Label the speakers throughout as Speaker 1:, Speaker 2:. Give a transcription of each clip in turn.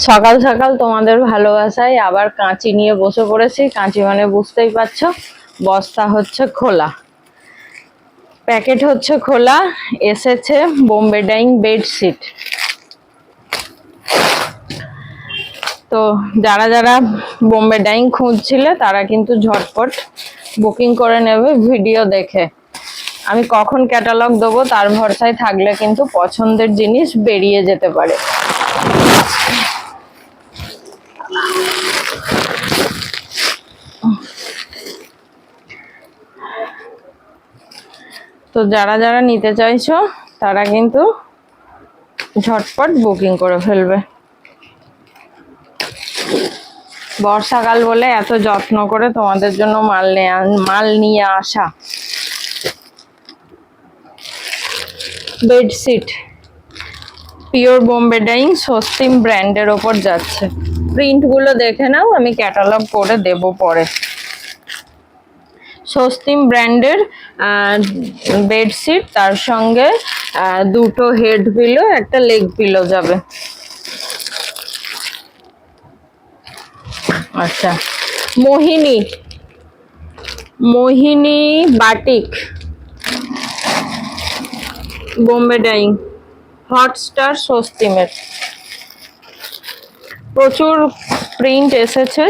Speaker 1: সকাল সকাল তোমাদের ভালোবাসায় আবার কাঁচি নিয়ে বসে পড়েছি। কাঁচি মানে বুঝতেই পারছো, বস্তা হচ্ছে খোলা, প্যাকেট হচ্ছে খোলা। এসেছে বোম্বে ডাইং বেডশিট। তো যারা যারা বোম্বে ডাইং খুঁজছিলে তারা কিন্তু ঝটপট বুকিং করে নেবে ভিডিও দেখে। আমি কখন ক্যাটালগ দেবো তার ভরসায় থাকলে কিন্তু পছন্দের জিনিস বেরিয়ে যেতে পারে। তো যারা যারা নিতে চাইছো তারা কিন্তু ঝটপট বুকিং করে ফেলবে। বর্ষাকাল বলে এত যত্ন করে তোমাদের জন্য মাল নিয়ে আসা। বেডশিট পিওর বোম্বে ডাইং স্বস্তিম ব্র্যান্ডের ওপর যাচ্ছে। প্রিন্ট গুলো দেখে নাও, আমি ক্যাটালগ করে দেব পরে। স্বস্তিম ব্র্যান্ডের বেডশিট, তার সঙ্গে দুটো হেড পিলো, একটা লেগ পিলো যাবে। আচ্ছা, মোহিনী বাটিক বোম্বে ডাইং হটস্টার স্বস্তিমের প্রচুর প্রিন্ট এসেছে।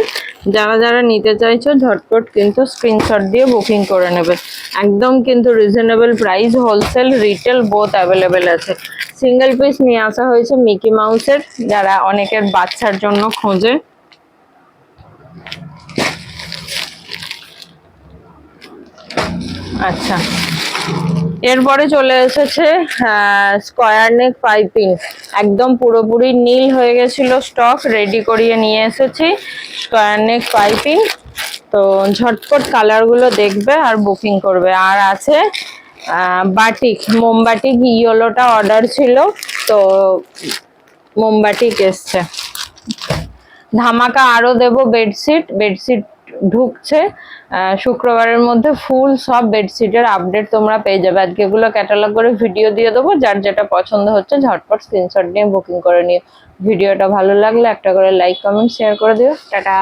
Speaker 1: যারা যারা নিতে চাইছো ঝটপট কিন্তু স্ক্রিনশট দিয়ে বুকিং করে নেবে। একদম কিন্তু reasonable price, wholesale retail both available আছে। সিঙ্গেল পিস নিয়ে আসা হয়েছে মিকি মাউসের, যারা অনেকের বাচ্চার জন্য খোঁজে। আচ্ছা, এরপরে চলে এসেছে স্কয়ার নেক পাইপিং। একদম পুরোপুরি নীল হয়ে গেছিল স্টক, রেডি করিয়ে নিয়ে এসেছি স্কয়ার নেক পাইপিং। তো ঝটপট কালারগুলো দেখবে আর বুকিং করবে। আর আছে বাটিক, মোমবাটিক ইয়েলোটা অর্ডার ছিল, তো মোমবাটিক এসছে। ধামাকা আরো দেব বেডশিট ঢুকছে শুক্রবারের মধ্যে। ফুল সব বেডশিটের আপডেট তোমরা পেয়ে যাবে। আজকে এগুলো ক্যাটালগ করে ভিডিও দিয়ে দেবো। যার যেটা পছন্দ হচ্ছে ঝটপট স্ক্রিনশট নিয়ে বুকিং করে নিও। ভিডিওটা ভালো লাগলে একটা করে লাইক কমেন্ট শেয়ার করে দিও। টাটা।